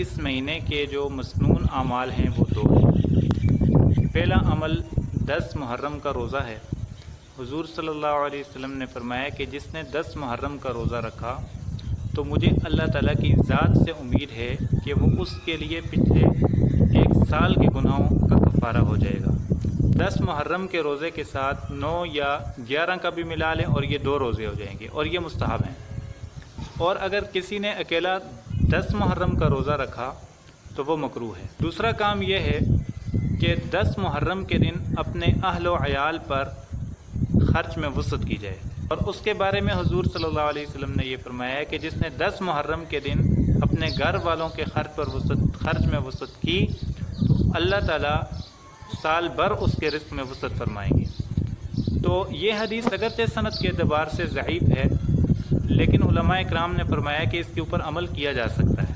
इस महीने के जो मसनून आमाल हैं वो दो हैं। पहला अमल 10 मुहर्रम का रोज़ा है। हुज़ूर सल्लल्लाहु अलैहि वसल्लम ने फरमाया कि जिसने 10 मुहर्रम का रोज़ा रखा तो मुझे अल्लाह ताला की ज़ात से उम्मीद है कि वो उसके लिए पिछले 1 साल के गुनाहों का कफ़ारा हो जाएगा। 10 मुहर्रम के रोज़े के साथ 9 या 11 का भी मिला लें और ये 2 रोज़े हो जाएंगे और ये मुस्तहब हैं। और अगर किसी ने अकेला 10 मुहर्रम का रोज़ा रखा तो वो मकरूह है। दूसरा काम यह है कि 10 मुहर्रम के दिन अपने अहल व अयाल पर ख़र्च में वसअत की जाए। और उसके बारे में हुज़ूर सल्लल्लाहु अलैहि वसल्लम ने ये फरमाया है कि जिसने 10 मुहर्रम के दिन अपने घर वालों के खर्च में वसअत की तो अल्लाह ताला साल भर उसके रिज़्क़ में वसअत फरमाएंगे। तो ये हदीस अगरचे सनद के एतबार से ज़ईफ़ है, लेकिन उलमाए किराम ने फरमाया कि इसके ऊपर अमल किया जा सकता है।